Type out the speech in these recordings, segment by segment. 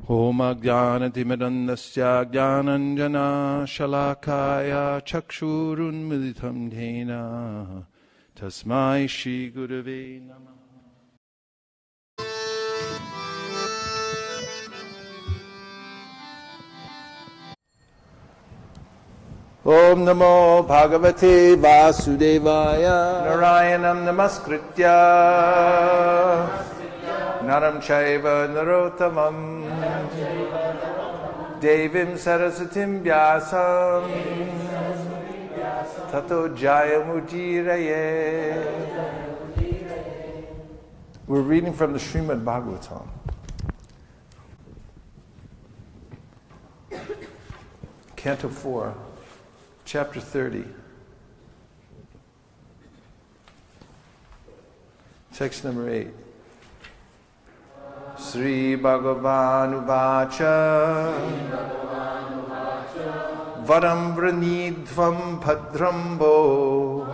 Om Ajnanatimirandasya Jnananjana Shalakaya Chakshurunmilitam Dhena Tasmai Shri Gurave Namah. Om Namo Bhagavate Vasudevaya Narayanam Namaskritya Naram Chaiva Narottamam Devim Sarasatim Vyasam Tato Jayamujiraye. We're reading from the Srimad Bhagavatam. Canto 4, Chapter 30. Text number 8. Sri Bhagavan Uvacha Varam Vranidvam Bhadrambo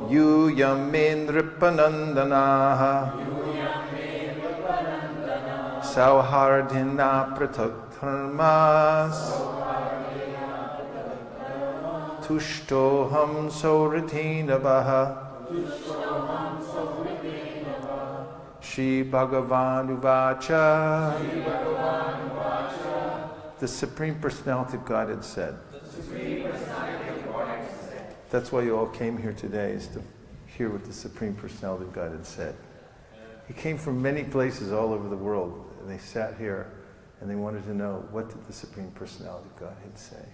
Yuyam Nripanandanaha Sauhardhina Pratakdharmas Tushtoham Sauratinavaha. Shri Bhagavan Uvacha. The Supreme Personality of Godhead said. That's why you all came here today, is to hear what the Supreme Personality of Godhead said. He came from many places all over the world, and they sat here and they wanted to know, what did the Supreme Personality of Godhead say?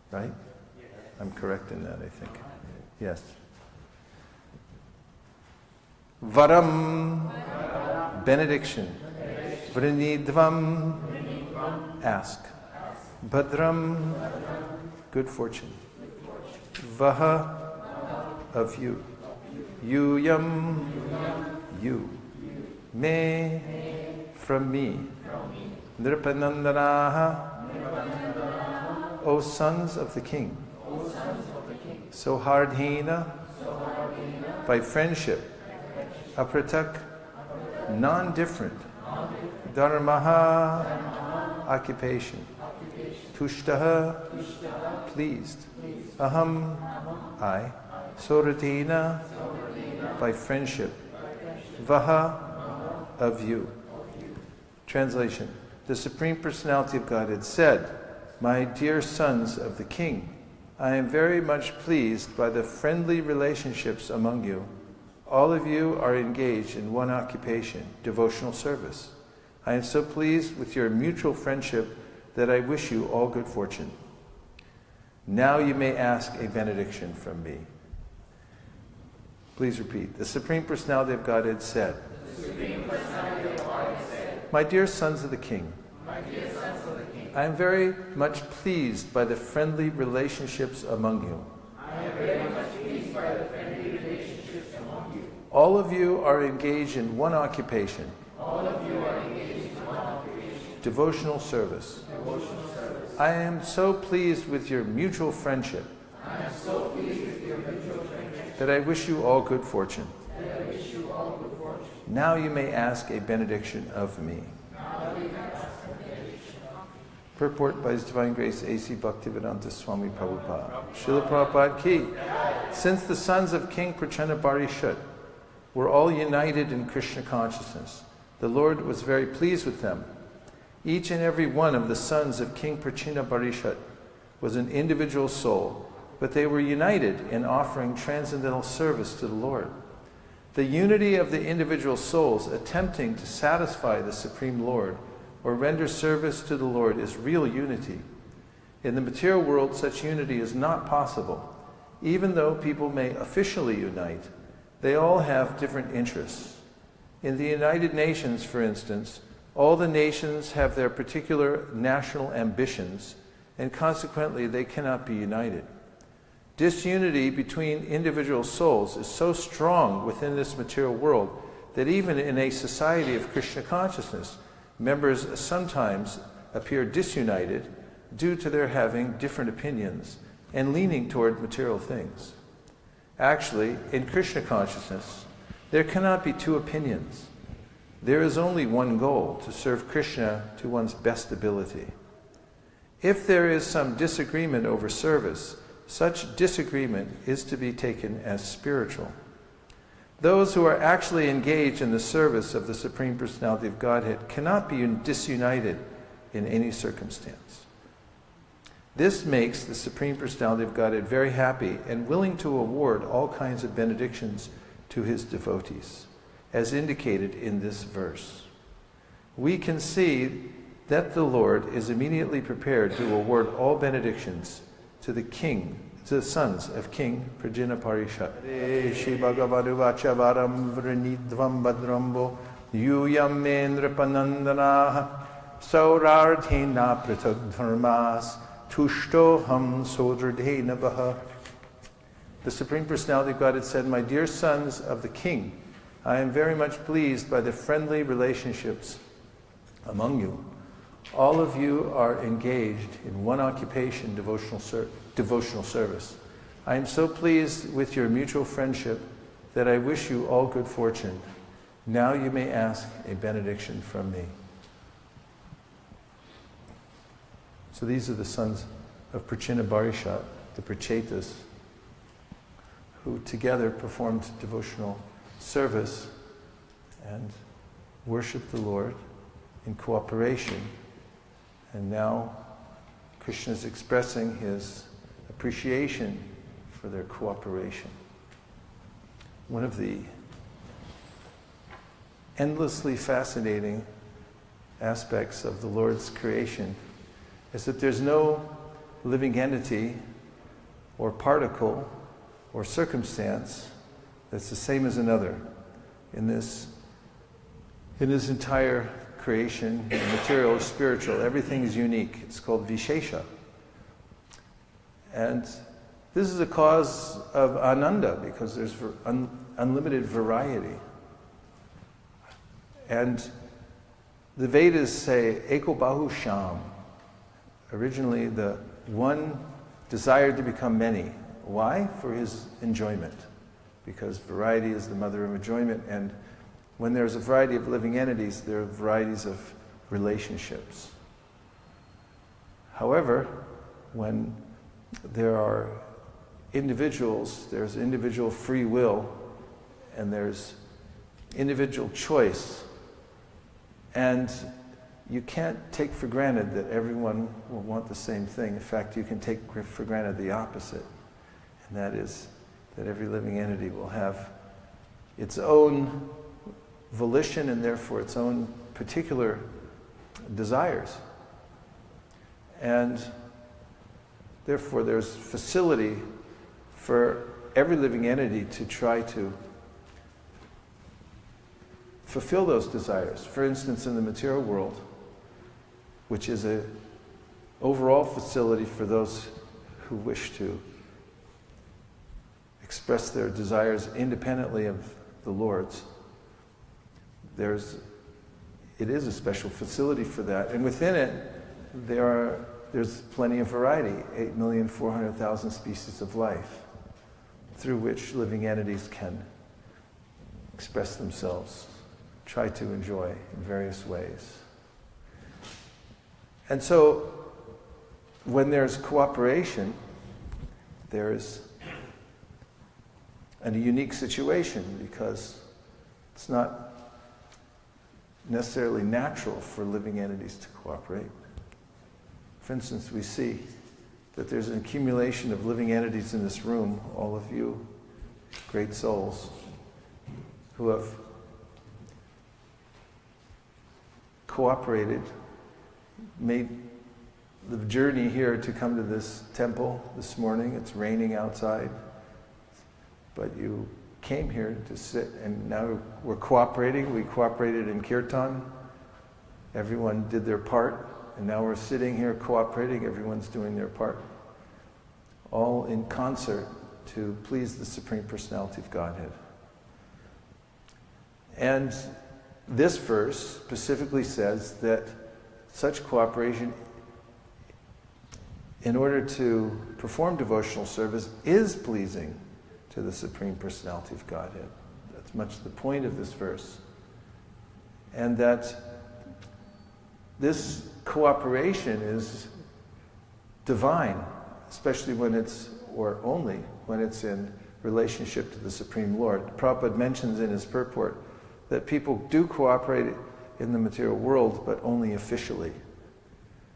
Right? I'm correct in that, I think. Yes. Varam, benediction. Vrinidvam, ask. Bhadram, good fortune. Vaha, of you. Yuyam, you. Me, from me. Nripanandanaha, O sons of the king. Sohardhina, by friendship. Apratak, non-different. Dharmaha, occupation. Tushtaha, pleased. Aham, I. Soratina, by friendship. Vaha, of you. Translation. The Supreme Personality of Godhead said, my dear sons of the king, I am very much pleased by the friendly relationships among you. All of you are engaged in one occupation, devotional service. I am so pleased with your mutual friendship that I wish you all good fortune. Now you may ask a benediction from me. Please repeat. The Supreme Personality of Godhead said, my dear sons of the king, I am very much pleased by the friendly relationships among you. All of you are engaged in one occupation. Devotional service. I am so pleased with your mutual friendship that I wish you all good fortune. Now you may ask a benediction of me. Purport by His Divine Grace A.C. Bhaktivedanta Swami Prabhupada. Srila Prabhupada Ki. Since the sons of King Prachana Barishut were all united in Krishna consciousness, the Lord was very pleased with them. Each and every one of the sons of King Prachana Barishut was an individual soul, but they were united in offering transcendental service to the Lord. The unity of the individual souls attempting to satisfy the Supreme Lord or render service to the Lord is real unity. In the material world, such unity is not possible. Even though people may officially unite, they all have different interests. In the United Nations, for instance, all the nations have their particular national ambitions, and consequently they cannot be united. Disunity between individual souls is so strong within this material world that even in a society of Krishna consciousness, members sometimes appear disunited due to their having different opinions and leaning toward material things. Actually, in Krishna consciousness, there cannot be two opinions. There is only one goal, to serve Krishna to one's best ability. If there is some disagreement over service, such disagreement is to be taken as spiritual. Those who are actually engaged in the service of the Supreme Personality of Godhead cannot be disunited in any circumstance. This makes the Supreme Personality of Godhead very happy and willing to award all kinds of benedictions to his devotees, as indicated in this verse. We can see that the Lord is immediately prepared to award all benedictions to the sons of King Prajnaparishat. Shri Bhagavadu Vachavaram Vrinidvam Badrambo Yuyam Mendrapanandanaha Saurardhena Pritagdharmas Tushtoham Sodradhenavaha. The Supreme Personality of God had said, "My dear sons of the King, I am very much pleased by the friendly relationships among you. All of you are engaged in one occupation, devotional service. I am so pleased with your mutual friendship that I wish you all good fortune. Now you may ask a benediction from me." So these are the sons of Prajnaparishat, the Prachetas, who together performed devotional service and worshiped the Lord in cooperation. And now Krishna is expressing his appreciation for their cooperation. One of the endlessly fascinating aspects of the Lord's creation is that there's no living entity or particle or circumstance that's the same as another. In his entire creation, material, spiritual, everything is unique. It's called Vaisesika. And this is a cause of ananda, because there's unlimited variety. And the Vedas say, Eko Bahu Sham. Originally, the one desired to become many. Why? For his enjoyment. Because variety is the mother of enjoyment, and when there's a variety of living entities, there are varieties of relationships. However, when there are individuals, there's individual free will, and there's individual choice, and you can't take for granted that everyone will want the same thing. In fact, you can take for granted the opposite, and that is that every living entity will have its own volition and therefore its own particular desires. And therefore there's facility for every living entity to try to fulfill those desires. For instance, in the material world, which is an overall facility for those who wish to express their desires independently of the Lord's, it is a special facility for that. And within it, there's plenty of variety, 8,400,000 species of life, through which living entities can express themselves, try to enjoy in various ways. And so, when there's cooperation, there's a unique situation, because it's not necessarily natural for living entities to cooperate. For instance, we see that there's an accumulation of living entities in this room, all of you great souls, who have cooperated, made the journey here to come to this temple this morning. It's raining outside, but you came here to sit, and now we're cooperating. We cooperated in kirtan. Everyone did their part, and now we're sitting here cooperating. Everyone's doing their part, all in concert to please the Supreme Personality of Godhead. And this verse specifically says that such cooperation, in order to perform devotional service, is pleasing to the Supreme Personality of Godhead. That's much the point of this verse. and that this cooperation is divine, especially when it's, or only when it's in relationship to the Supreme Lord. Prabhupada mentions in his purport that people do cooperate in the material world, but only officially.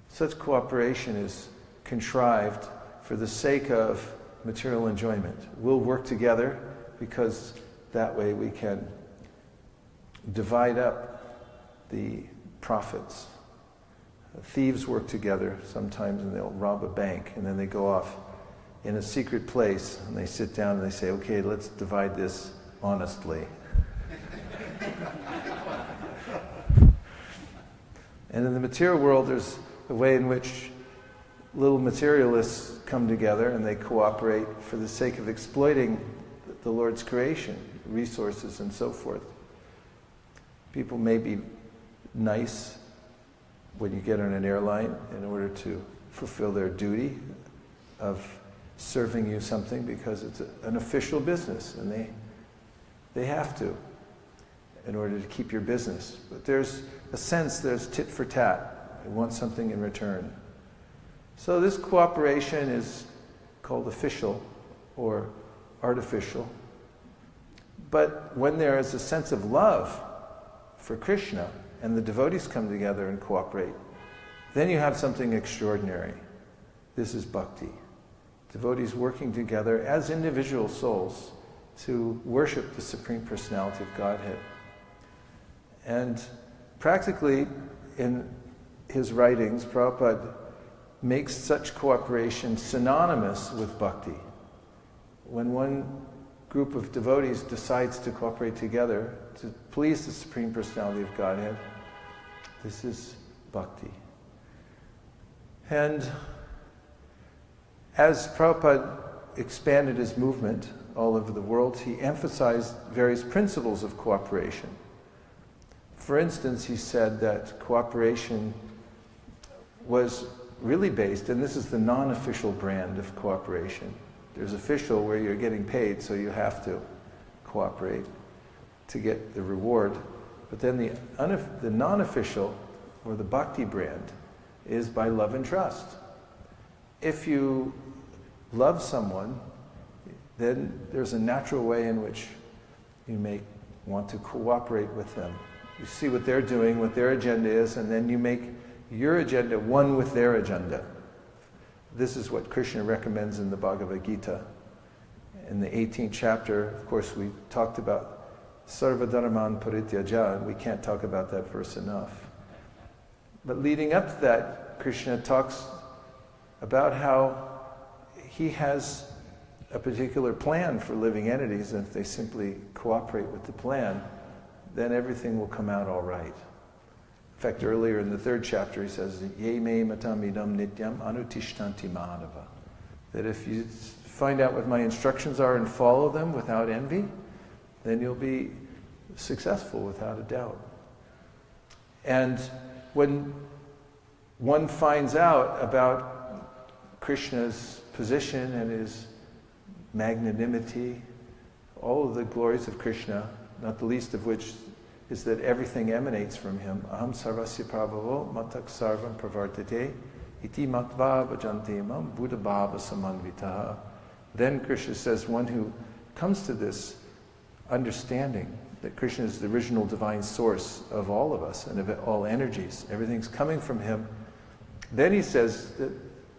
Such cooperation is contrived for the sake of material enjoyment. We'll work together because that way we can divide up the profits. Thieves work together sometimes and they'll rob a bank, and then they go off in a secret place and they sit down and they say, okay, let's divide this honestly. And in the material world, there's a way in which little materialists come together and they cooperate for the sake of exploiting the Lord's creation, resources and so forth. People may be nice when you get on an airline in order to fulfill their duty of serving you something because it's an official business and they have to in order to keep your business. But there's a sense, there's tit for tat. They want something in return. So this cooperation is called official or artificial. But when there is a sense of love for Krishna and the devotees come together and cooperate, then you have something extraordinary. This is bhakti. Devotees working together as individual souls to worship the Supreme Personality of Godhead. And practically in his writings, Prabhupada makes such cooperation synonymous with bhakti. When one group of devotees decides to cooperate together to please the Supreme Personality of Godhead, this is bhakti. And as Prabhupada expanded his movement all over the world, he emphasized various principles of cooperation. For instance, he said that cooperation was really based, and this is the non-official brand of cooperation. There's official where you're getting paid, so you have to cooperate to get the reward. But then the non-official, or the bhakti brand, is by love and trust. If you love someone, then there's a natural way in which you may want to cooperate with them. You see what they're doing, what their agenda is, and then you make your agenda one with their agenda. This is what Krishna recommends in the Bhagavad Gita. In the 18th chapter, of course, we talked about Sarva Dharman Parityaja, and we can't talk about that verse enough. But leading up to that, Krishna talks about how he has a particular plan for living entities, and if they simply cooperate with the plan, then everything will come out all right. In fact, earlier in the 3rd chapter, he says, Ye me matam idam nityam anutishtanti madhava. That if you find out what my instructions are and follow them without envy, then you'll be successful without a doubt. And when one finds out about Krishna's position and his magnanimity, all of the glories of Krishna, not the least of which is that everything emanates from him. Aham sarvasya prabhavo matak sarvam pravartate iti matva bhajanti imam buddha bhava samanvitaha. Then Krishna says, one who comes to this understanding that Krishna is the original divine source of all of us and of all energies, everything's coming from him, then he says that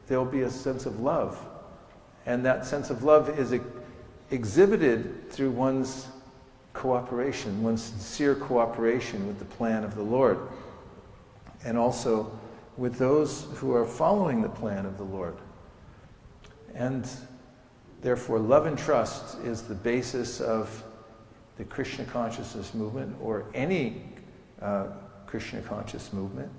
there'll be a sense of love. And that sense of love is exhibited through one's cooperation, one's sincere cooperation with the plan of the Lord, and also with those who are following the plan of the Lord. And therefore, love and trust is the basis of the Krishna consciousness movement, or any Krishna conscious movement.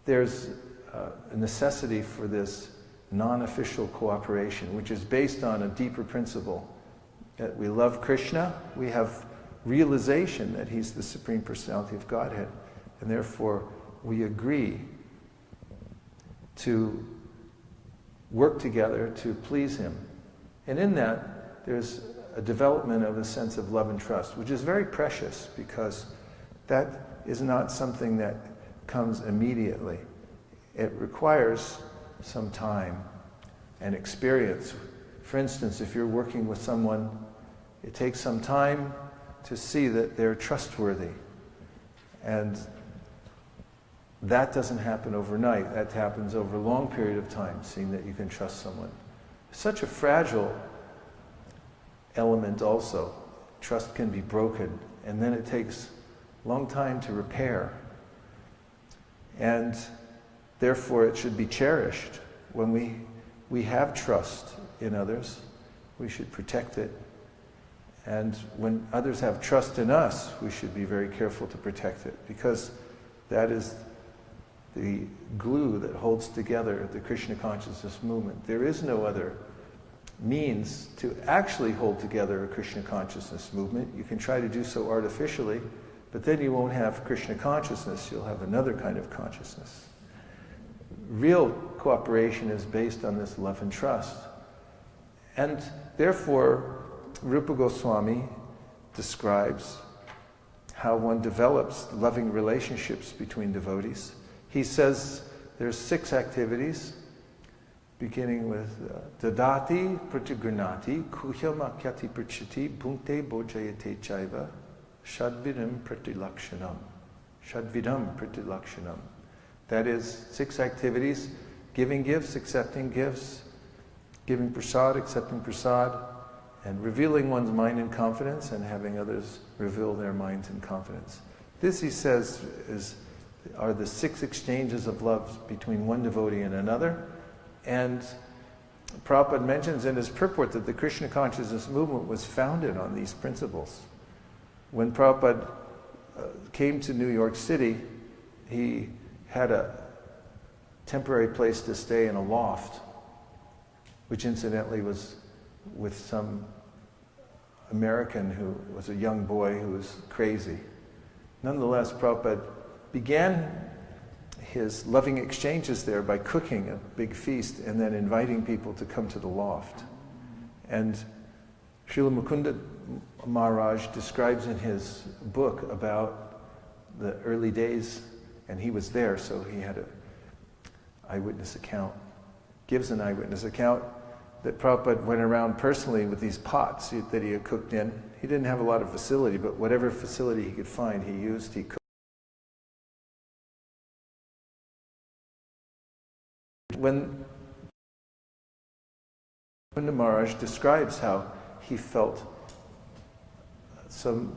There's a necessity for this non-official cooperation, which is based on a deeper principle. That we love Krishna, we have realization that he's the Supreme Personality of Godhead, and therefore we agree to work together to please him. And in that, there's a development of a sense of love and trust, which is very precious, because that is not something that comes immediately. It requires some time and experience. For instance, if you're working with someone, it takes some time to see that they're trustworthy. And that doesn't happen overnight. That happens over a long period of time, seeing that you can trust someone. Such a fragile element also. Trust can be broken, and then it takes a long time to repair. And therefore it should be cherished. When we have trust in others, we should protect it. And when others have trust in us, we should be very careful to protect it, because that is the glue that holds together the Krishna consciousness movement. There is no other means to actually hold together a Krishna consciousness movement. You can try to do so artificially, but then you won't have Krishna consciousness, you'll have another kind of consciousness. Real cooperation is based on this love and trust. And therefore, Rupa Goswami describes how one develops loving relationships between devotees. He says there's 6 activities, beginning with Dadati Pratigranati, Kuhyamakyati Prachiti, Bhunkte Bojayate Chaiva, Shadvidam Pratilakshanam. Shadvidam Pratilakshanam. That is 6 activities: giving gifts, accepting gifts, giving prasad, accepting prasad, and revealing one's mind in confidence and having others reveal their minds in confidence. This, he says, are the 6 exchanges of love between one devotee and another. And Prabhupada mentions in his purport that the Krishna consciousness movement was founded on these principles. When Prabhupada came to New York City, he had a temporary place to stay in a loft, which incidentally was with some American who was a young boy who was crazy. Nonetheless, Prabhupada began his loving exchanges there by cooking a big feast and then inviting people to come to the loft. And Srila Mukunda Maharaj describes in his book about the early days, and he was there, so he had an eyewitness account, gives an eyewitness account that Prabhupada went around personally with these pots that he had cooked in. He didn't have a lot of facility, but whatever facility he could find, he used, he cooked. When Maharaj describes how he felt some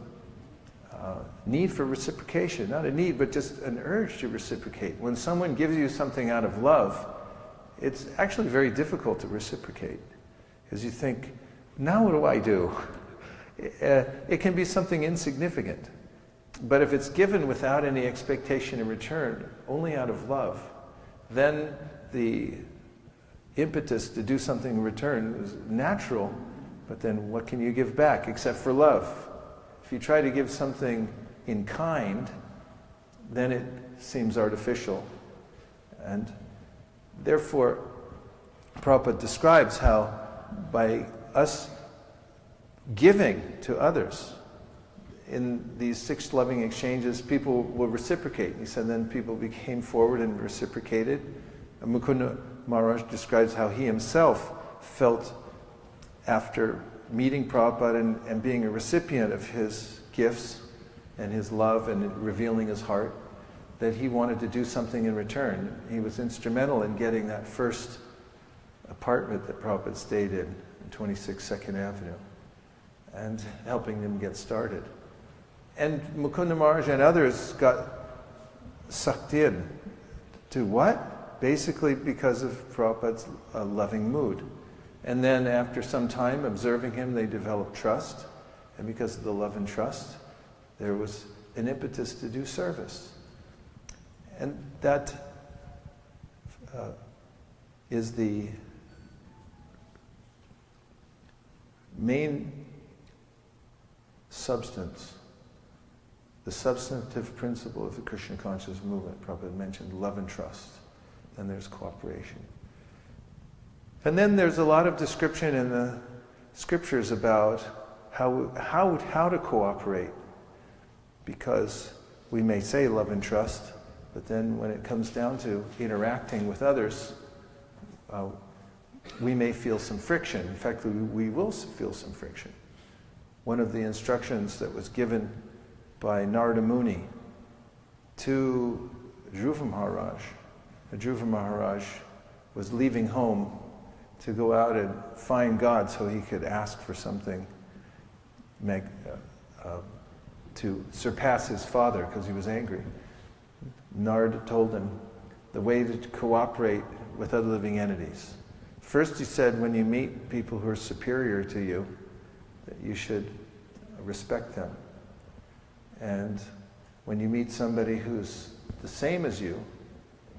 need for reciprocation, not a need, but just an urge to reciprocate. When someone gives you something out of love, it's actually very difficult to reciprocate, because you think, now what do I do? It can be something insignificant, but if it's given without any expectation in return, only out of love, then the impetus to do something in return is natural, but then what can you give back except for love? If you try to give something in kind, then it seems artificial. And therefore, Prabhupada describes how by us giving to others in these 6 loving exchanges, people will reciprocate. He said then people came forward and reciprocated. Mukunda Maharaj describes how he himself felt after meeting Prabhupada and being a recipient of his gifts and his love and revealing his heart, that he wanted to do something in return. He was instrumental in getting that first apartment that Prabhupada stayed in 26 2nd Avenue, and helping them get started. And Mukunda Maharaj and others got sucked in to what? Basically because of Prabhupada's loving mood. And then after some time observing him, they developed trust. And because of the love and trust, there was an impetus to do service. And that is the main substance, the substantive principle of the Krishna consciousness movement. Prabhupada mentioned love and trust. Then there's cooperation. And then there's a lot of description in the scriptures about how to cooperate, because we may say love and trust, but then when it comes down to interacting with others, we may feel some friction. In fact, we will feel some friction. One of the instructions that was given by Narada Muni to Dhruva Maharaj was leaving home to go out and find God so he could ask for something to surpass his father because he was angry. Narada told him the way to cooperate with other living entities. First he said, when you meet people who are superior to you, that you should respect them. And when you meet somebody who's the same as you,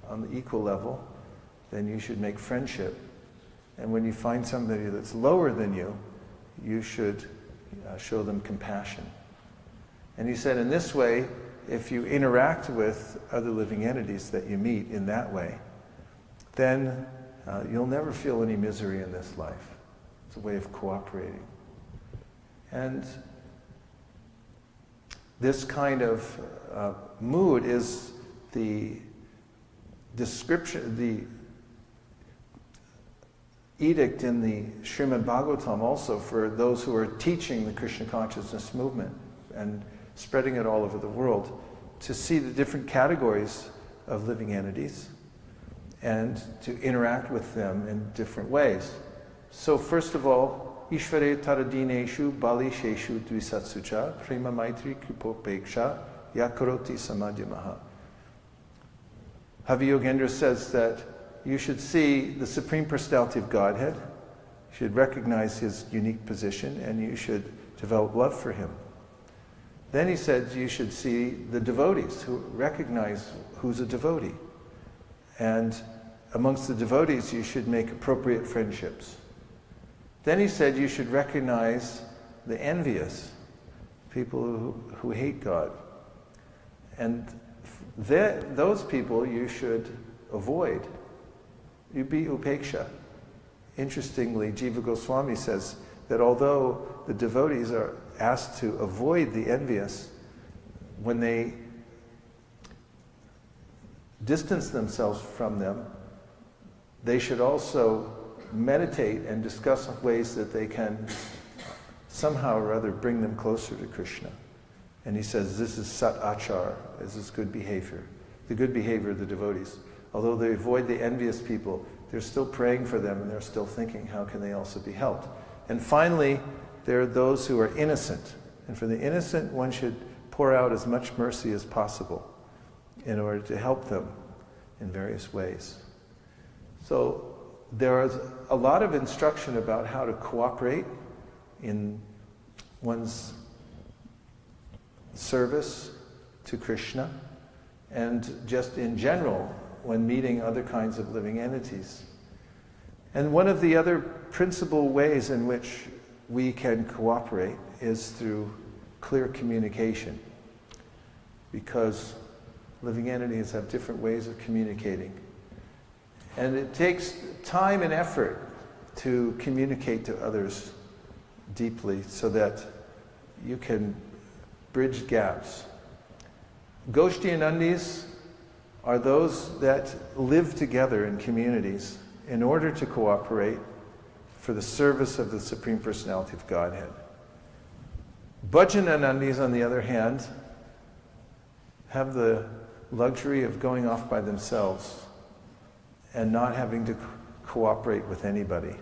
on the equal level, then you should make friendship. And when you find somebody that's lower than you, you should show them compassion. And he said, in this way, if you interact with other living entities that you meet in that way, then you'll never feel any misery in this life. It's a way of cooperating. And this kind of mood is the description, the edict in the Srimad Bhagavatam also for those who are teaching the Krishna consciousness movement and spreading it all over the world, to see the different categories of living entities and to interact with them in different ways. So first of all, Ishvare Taradineshu Bali Sheshu Dvisatsucha Prema Maitri Kripopeksha Yakaroti Samadhyamaha. Havi-yogendra says that you should see the Supreme Personality of Godhead, you should recognize his unique position, and you should develop love for him. Then he said you should see the devotees, who recognize who's a devotee. And amongst the devotees you should make appropriate friendships. Then he said you should recognize the envious, people who hate God. And those people you should avoid. You be upeksha. Interestingly, Jiva Goswami says that although the devotees are asked to avoid the envious, when they distance themselves from them, they should also meditate and discuss ways that they can somehow or other bring them closer to Krishna. And he says this is sat achar, this is good behavior. The good behavior of the devotees. Although they avoid the envious people, they're still praying for them and they're still thinking, how can they also be helped? And finally, there are those who are innocent. And for the innocent, one should pour out as much mercy as possible in order to help them in various ways. So there is a lot of instruction about how to cooperate in one's service to Krishna, and just in general when meeting other kinds of living entities. And one of the other principal ways in which we can cooperate is through clear communication, because living entities have different ways of communicating. And it takes time and effort to communicate to others deeply so that you can bridge gaps. Goshti and Undis are those that live together in communities in order to cooperate for the service of the Supreme Personality of Godhead. Bhajan and Undis, on the other hand, have the luxury of going off by themselves and not having to cooperate with anybody.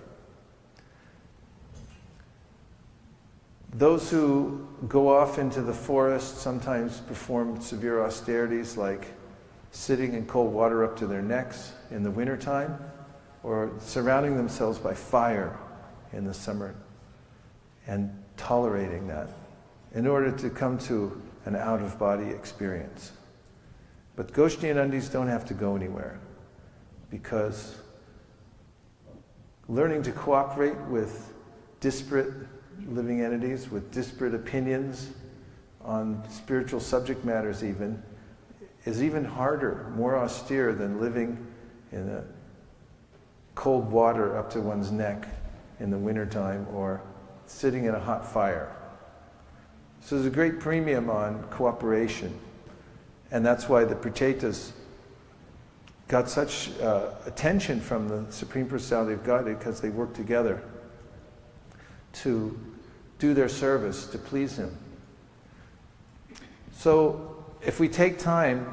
Those who go off into the forest sometimes perform severe austerities like sitting in cold water up to their necks in the wintertime, or surrounding themselves by fire in the summer and tolerating that in order to come to an out-of-body experience. But Goshti and Undis don't have to go anywhere, because learning to cooperate with disparate living entities, with disparate opinions on spiritual subject matters even, is even harder, more austere than living in a cold water up to one's neck in the wintertime or sitting in a hot fire. So there's a great premium on cooperation. And that's why the Prachetas got such attention from the Supreme Personality of Godhead, because they worked together to do their service, to please Him. So if we take time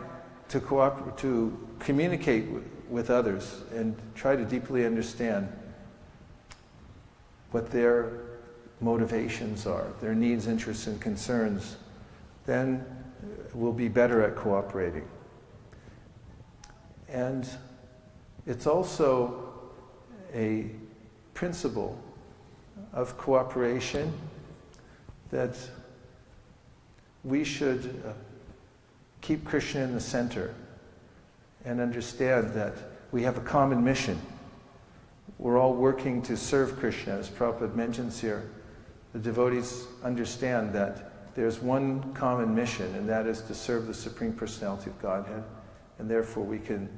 to cooperate, to communicate with others and try to deeply understand what their motivations are, their needs, interests, and concerns, then we'll be better at cooperating. And it's also a principle of cooperation that we should keep Krishna in the center and understand that we have a common mission. We're all working to serve Krishna, as Prabhupada mentions here. The devotees understand that there's one common mission, and that is to serve the Supreme Personality of Godhead, and therefore we can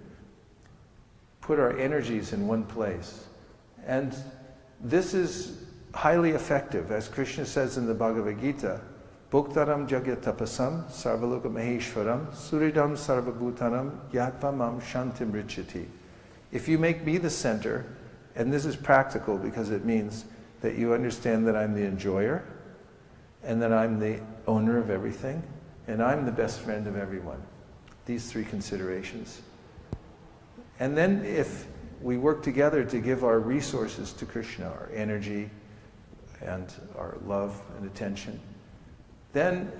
put our energies in one place. And this is highly effective, as Krishna says in the Bhagavad Gita, Bhoktaram jagyatapasam sarvaloka maheshwaram suridam sarvabhutanam yatvamam shantim richati. If you make me the center, and this is practical because it means that you understand that I'm the enjoyer, and that I'm the owner of everything, and I'm the best friend of everyone. These three considerations. And then if we work together to give our resources to Krishna, our energy and our love and attention, then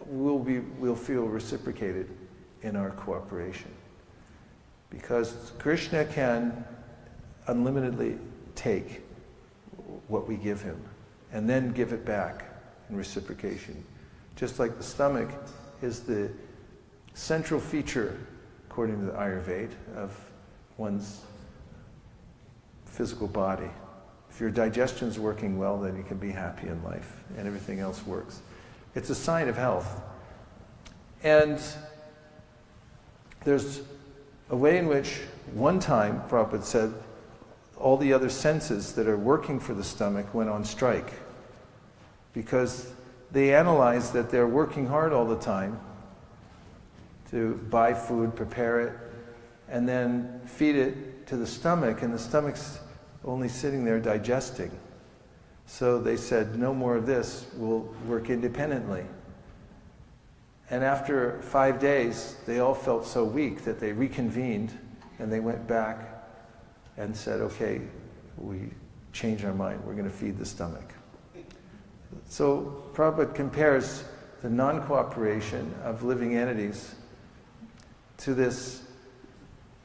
we'll feel reciprocated in our cooperation. Because Krishna can unlimitedly take what we give him and then give it back in reciprocation. Just like the stomach is the central feature, according to the Ayurveda, of one's physical body. If your digestion's working well, then you can be happy in life and everything else works. It's a sign of health. And there's a way in which one time, Prabhupada said, all the other senses that are working for the stomach went on strike because they analyzed that they're working hard all the time to buy food, prepare it, and then feed it to the stomach, and the stomach's only sitting there digesting. So they said, no more of this, we'll work independently. And after 5 days, they all felt so weak that they reconvened and they went back and said, okay, we changed our mind, we're going to feed the stomach. So Prabhupada compares the non-cooperation of living entities to this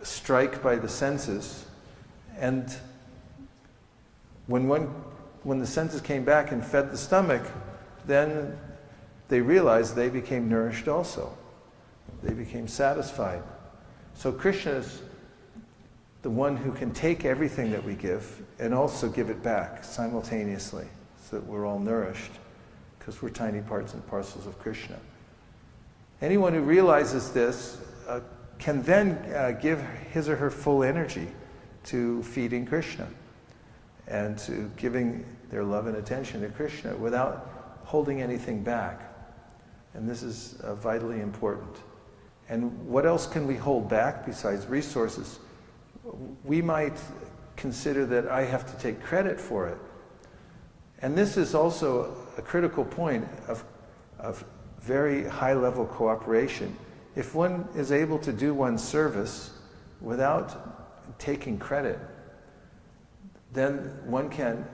strike by the senses, and when the senses came back and fed the stomach, then they realized they became nourished also. They became satisfied. So Krishna is the one who can take everything that we give and also give it back simultaneously, so that we're all nourished, because we're tiny parts and parcels of Krishna. Anyone who realizes this can then give his or her full energy to feeding Krishna and to giving their love and attention to Krishna without holding anything back. And this is vitally important. And what else can we hold back besides resources? We might consider that I have to take credit for it. And this is also a critical point of very high-level cooperation. If one is able to do one's service without taking credit, then one can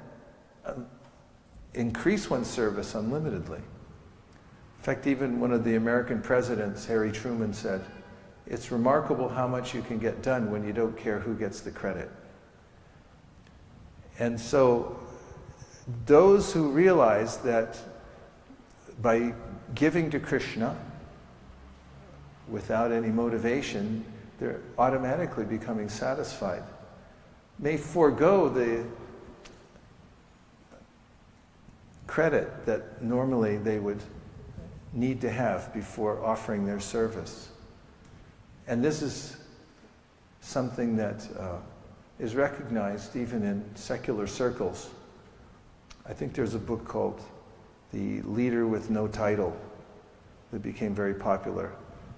increase one's service unlimitedly. In fact, even one of the American presidents, Harry Truman, said, "It's remarkable how much you can get done when you don't care who gets the credit." And so those who realize that by giving to Krishna without any motivation, they're automatically becoming satisfied, may forego the credit that normally they would need to have before offering their service. And this is something that is recognized even in secular circles. I think there's a book called The Leader with No Title that became very popular.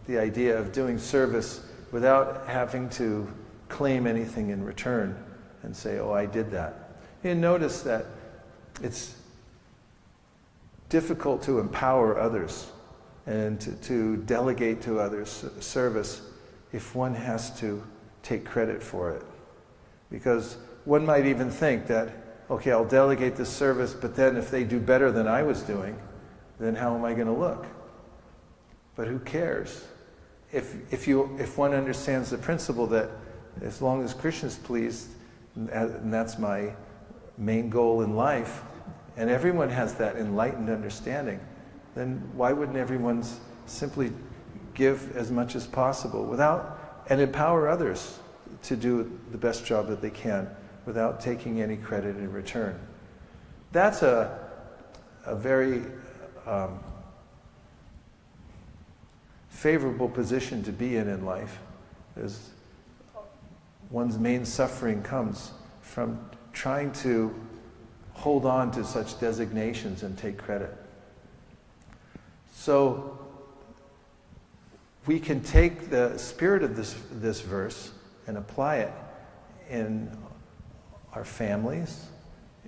the idea of doing service without having to claim anything in return and say, oh, I did that. You notice that it's difficult to empower others and to delegate to others service if one has to take credit for it. Because one might even think that, okay, I'll delegate this service, but then if they do better than I was doing, then how am I going to look? But who cares? If one understands the principle that as long as Krishna's pleased, and that's my main goal in life, and everyone has that enlightened understanding, then why wouldn't everyone simply give as much as possible and empower others to do the best job that they can without taking any credit in return? That's a very favorable position to be in life. One's main suffering comes from trying to hold on to such designations and take credit. So we can take the spirit of this verse and apply it in our families,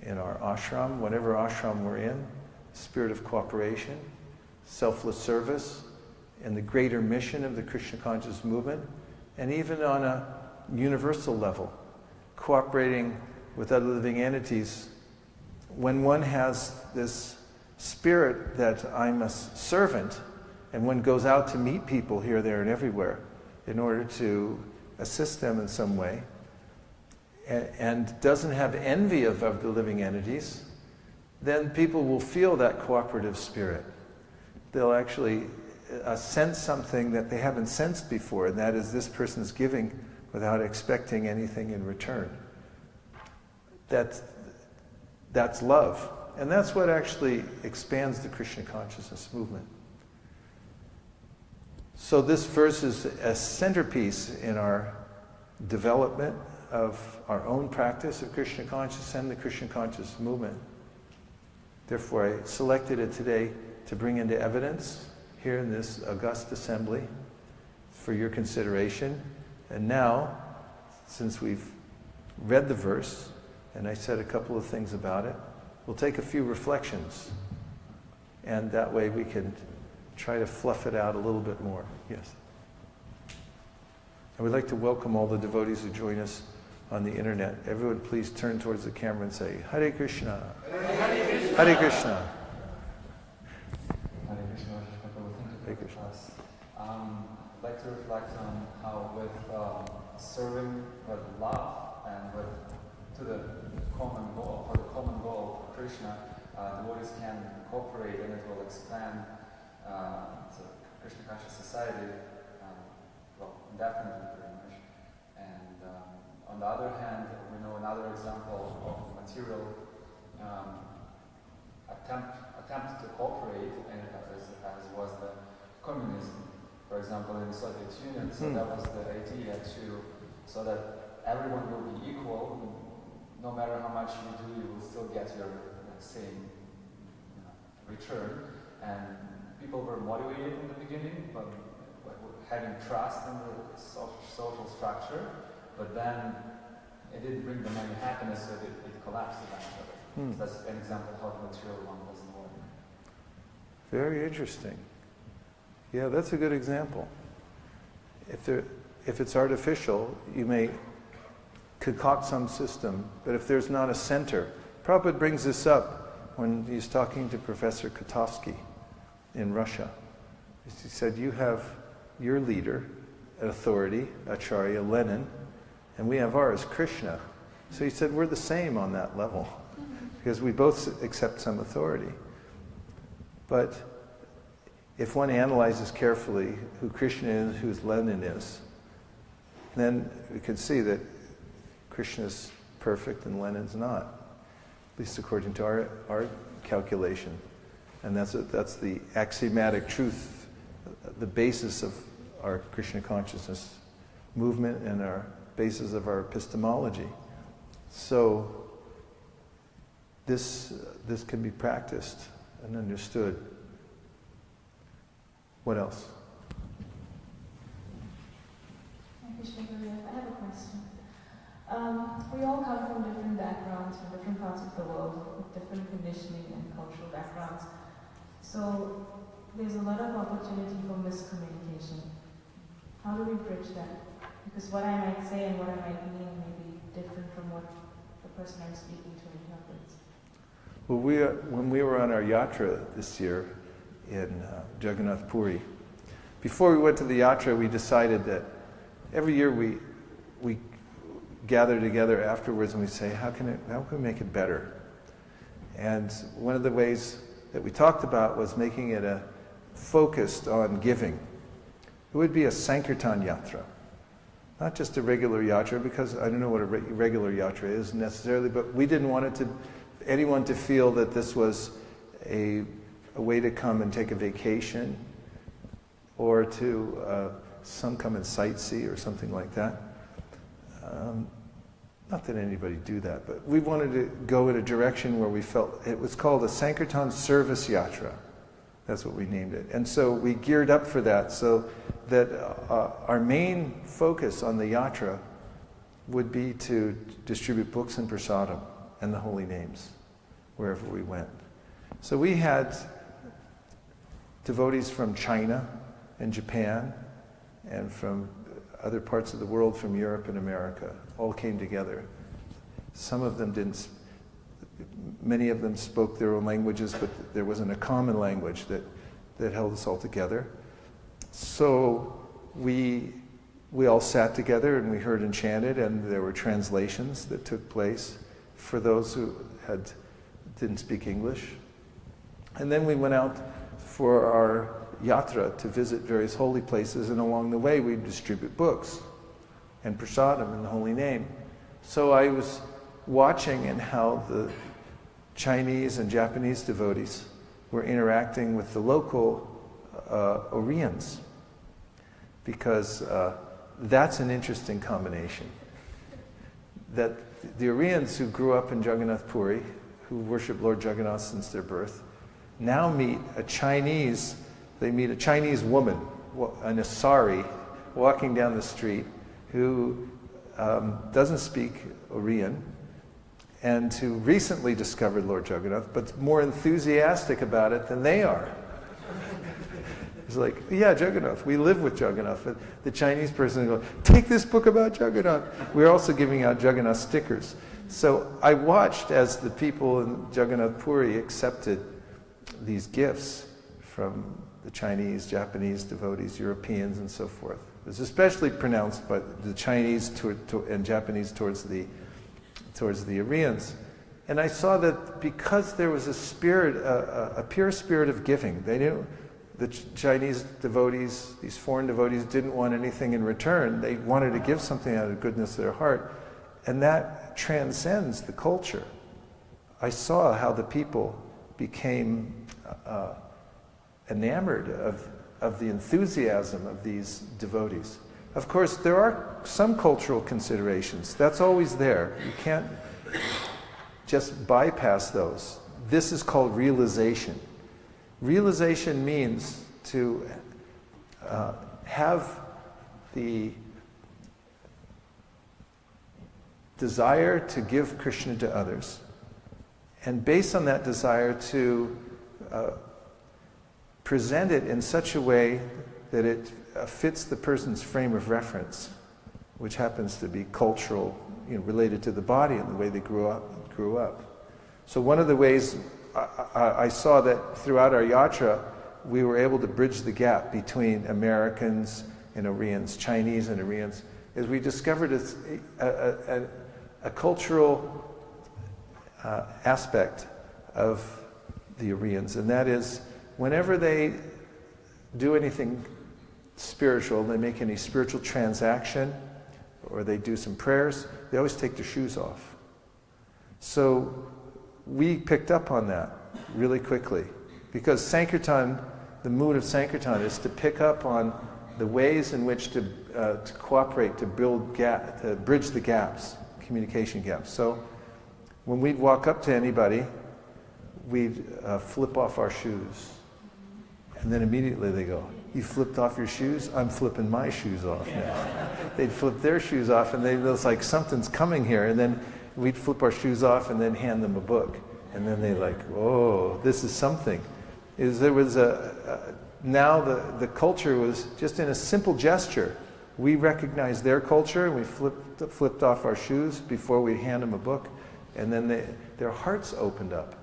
in our ashram, whatever ashram we're in, spirit of cooperation, selfless service, and the greater mission of the Krishna conscious movement, and even on a universal level, cooperating with other living entities. When one has this spirit that I'm a servant, and one goes out to meet people here, there, and everywhere in order to assist them in some way, and doesn't have envy of the living entities, then people will feel that cooperative spirit. They'll actually sense something that they haven't sensed before, and that is this person's giving without expecting anything in return. That's love. And that's what actually expands the Krishna consciousness movement. So this verse is a centerpiece in our development of our own practice of Krishna consciousness and the Krishna conscious movement. Therefore, I selected it today to bring into evidence here in this august assembly for your consideration. And now, since we've read the verse, and I said a couple of things about it, we'll take a few reflections. And that way we can try to fluff it out a little bit more. Yes. I would like to welcome all the devotees who join us on the internet. Everyone please turn towards the camera and say, Hare Krishna. Hare Krishna. Hare Krishna. Hare Krishna. Hare Krishna. I'd like to reflect on how with serving with love and to the common goal, for the common goal of Krishna, devotees can cooperate and it will expand the Krishna conscious society, indefinitely pretty much. And on the other hand, we know another example of material attempt to cooperate, and as was the communism, for example, in the Soviet Union. So that was the idea so that everyone will be equal. No matter how much you do, you will still get your same return. And people were motivated in the beginning, but having trust in the social structure. But then it didn't bring them any happiness, so it collapsed eventually. So that's an example of how the material one doesn't work. Very interesting. Yeah, that's a good example. If it's artificial, you may concoct some system, but if there's not a center, Prabhupada brings this up when he's talking to Professor Kotovsky in Russia. He said, you have your leader, authority, Acharya Lenin, and we have ours, Krishna. So he said, we're the same on that level, because we both accept some authority. But if one analyzes carefully who Krishna is, who Lenin is, then we can see that Krishna's perfect and Lenin's not, at least according to our calculation. And that's the axiomatic truth, the basis of our Krishna consciousness movement and our basis of our epistemology. So this can be practiced and understood. What else? Krishna Gurudev, I have a question. We all come from different backgrounds, from different parts of the world, with different conditioning and cultural backgrounds. So there's a lot of opportunity for miscommunication. How do we bridge that? Because what I might say and what I might mean may be different from what the person I'm speaking to interprets. Well, when we were on our yatra this year in Jagannath Puri, before we went to the yatra, we decided that every year we gather together afterwards and we say, how can we make it better? And one of the ways that we talked about was making it focused on giving. It would be a Sankirtan yatra, not just a regular yatra, because I don't know what a regular yatra is necessarily, but we didn't want anyone to feel that this was a way to come and take a vacation, or to some come and sightsee or something like that. Not that anybody do that, but we wanted to go in a direction where we felt, it was called a Sankirtan Service Yatra. That's what we named it. And so we geared up for that, so that our main focus on the yatra would be to distribute books and prasadam and the holy names wherever we went. So we had devotees from China and Japan and from other parts of the world, from Europe and America, all came together. Some of them didn't, many of them spoke their own languages, but there wasn't a common language that held us all together. So we all sat together and we heard and chanted, and there were translations that took place for those who didn't speak English. And then we went out for our yatra to visit various holy places, and along the way we distribute books and prasadam in the holy name. So I was watching and how the Chinese and Japanese devotees were interacting with the local Oriens, because that's an interesting combination. That the Oriens who grew up in Jagannath Puri, who worship Lord Jagannath since their birth, now meet a Chinese woman in a sari walking down the street who doesn't speak Oriyan, and who recently discovered Lord Jagannath, but more enthusiastic about it than they are. It's like, yeah, Jagannath, we live with Jagannath. But the Chinese person goes, take this book about Jagannath. We're also giving out Jagannath stickers. So I watched as the people in Jagannath Puri accepted these gifts from the Chinese, Japanese devotees, Europeans, and so forth. It was especially pronounced by the Chinese and Japanese towards the Oriens. And I saw that because there was a spirit, a pure spirit of giving, the Chinese devotees, these foreign devotees, didn't want anything in return. They wanted to give something out of the goodness of their heart. And that transcends the culture. I saw how the people became enamored of the enthusiasm of these devotees. Of course, there are some cultural considerations. That's always there. You can't just bypass those. This is called realization. Realization means to have the desire to give Krishna to others, and based on that desire to present it in such a way that it fits the person's frame of reference, which happens to be cultural, related to the body and the way they grew up. So one of the ways I saw that throughout our yatra, we were able to bridge the gap between Americans and Oriens, Chinese and Oriens, is we discovered a cultural aspect of the Oriens, and that is whenever they do anything spiritual, they make any spiritual transaction, or they do some prayers, they always take their shoes off. So we picked up on that really quickly, because Sankirtan, the mood of Sankirtan is to pick up on the ways in which to cooperate, to bridge the gaps, communication gaps. So when we'd walk up to anybody, we'd flip off our shoes, and then immediately they go, You flipped off your shoes? I'm flipping my shoes off now. They'd flip their shoes off, and it was like, something's coming here. And then we'd flip our shoes off and then hand them a book. And then they like, oh, this is something. Now the culture was just in a simple gesture. We recognized their culture, and we flipped off our shoes before we hand them a book. And then their hearts opened up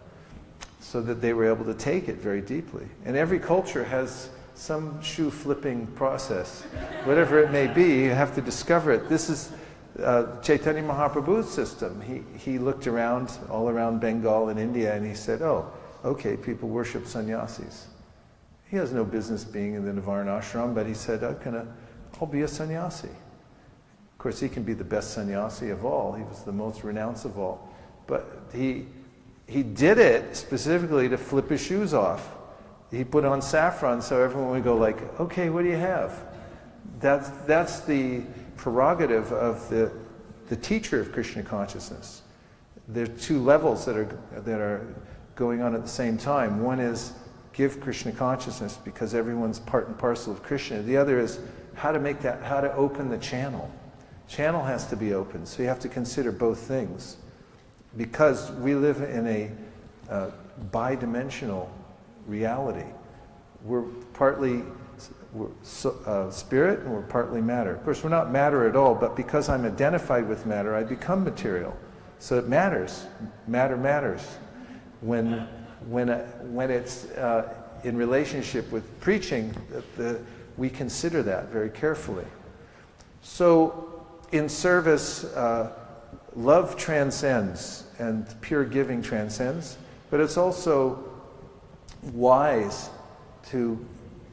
so that they were able to take it very deeply. And every culture has some shoe flipping process. Whatever it may be, you have to discover it. This is Chaitanya Mahaprabhu's system. He looked around, all around Bengal and India, and he said, oh, okay, people worship sannyasis. He has no business being in the Nirvana ashram, but he said, I'll be a sannyasi. Of course, he can be the best sannyasi of all. He was the most renounced of all. But he did it specifically to flip his shoes off. He put on saffron so everyone would go like, okay, what do you have? That's the prerogative of the teacher of Krishna consciousness. There are two levels that are going on at the same time. One is give Krishna consciousness because everyone's part and parcel of Krishna. The other is how to open the channel. Channel has to be open, so you have to consider both things. Because we live in a bi-dimensional reality. We're partly spirit and we're partly matter. Of course, we're not matter at all, but because I'm identified with matter, I become material. So it matters. Matter matters. When it's in relationship with preaching, we consider that very carefully. So in service, love transcends and pure giving transcends, but it's also wise to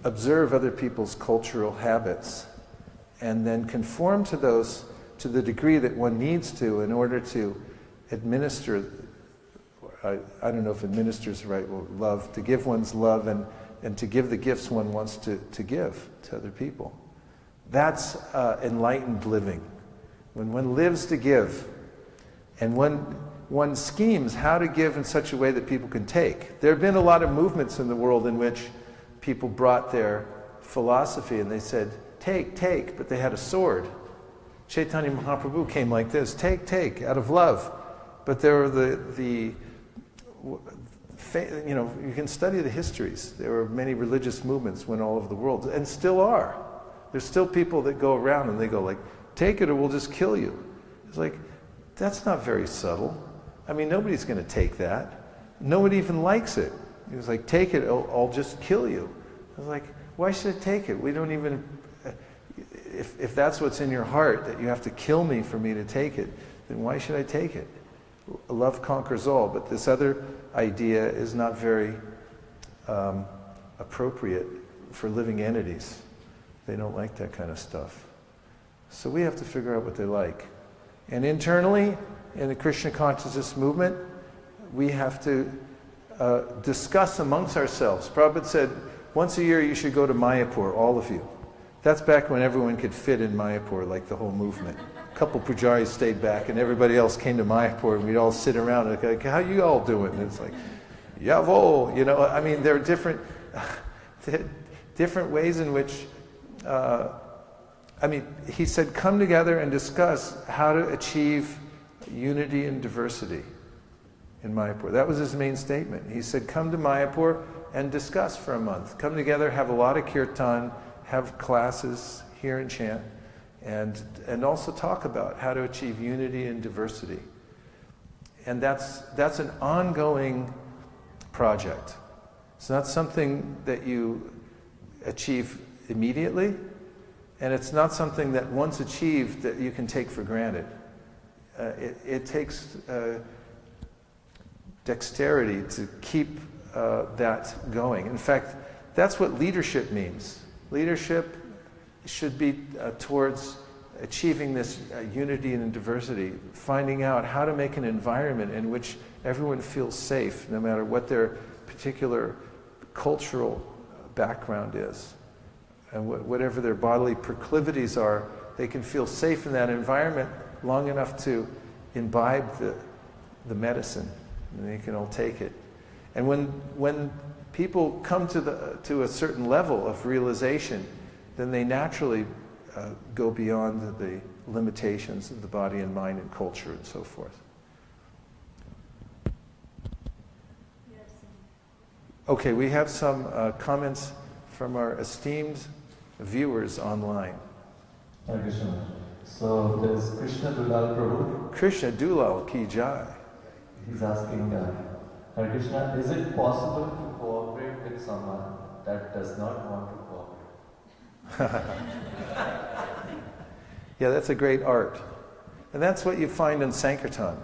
observe other people's cultural habits and then conform to those to the degree that one needs to in order to administer, I don't know if administer is the right word, love, to give one's love and to give the gifts one wants to give to other people. That's enlightened living. When one lives to give, and one schemes how to give in such a way that people can take. There have been a lot of movements in the world in which people brought their philosophy and they said, take, but they had a sword. Chaitanya Mahaprabhu came like this, take, out of love. But there were you can study the histories. There were many religious movements went all over the world, and still are. There's still people that go around and they go like, take it or we'll just kill you. It's like, that's not very subtle. I mean, nobody's going to take that. Nobody even likes it. He was like, take it, I'll just kill you. I was like, why should I take it? We don't even, if that's what's in your heart, that you have to kill me for me to take it, then why should I take it? Love conquers all, but this other idea is not very appropriate for living entities. They don't like that kind of stuff. So we have to figure out what they like. And internally, in the Krishna consciousness movement, we have to discuss amongst ourselves. Prabhupada said, once a year you should go to Mayapur, all of you. That's back when everyone could fit in Mayapur, like the whole movement. A couple pujaris stayed back and everybody else came to Mayapur and we'd all sit around and like, how you all doing? And it's like, Yavo, I mean, there are different ways in which, he said, come together and discuss how to achieve unity and diversity in Mayapur. That was his main statement. He said, come to Mayapur and discuss for a month. Come together, have a lot of kirtan, have classes, hear and chant, and also talk about how to achieve unity and diversity. And that's an ongoing project. It's not something that you achieve immediately, and it's not something that once achieved that you can take for granted. It takes dexterity to keep that going. In fact, that's what leadership means. Leadership should be towards achieving this unity and diversity, finding out how to make an environment in which everyone feels safe, no matter what their particular cultural background is. And whatever their bodily proclivities are, they can feel safe in that environment long enough to imbibe the medicine, and they can all take it. And when people come to a certain level of realization, then they naturally go beyond the limitations of the body and mind and culture and so forth. Okay, we have some comments from our esteemed viewers online. Hare Krishna. So there's Krishna Dulal Prabhu. Krishna Dulal Ki Jai. He's asking, Hare Krishna, is it possible to cooperate with someone that does not want to cooperate? Yeah, that's a great art. And that's what you find in Sankirtan.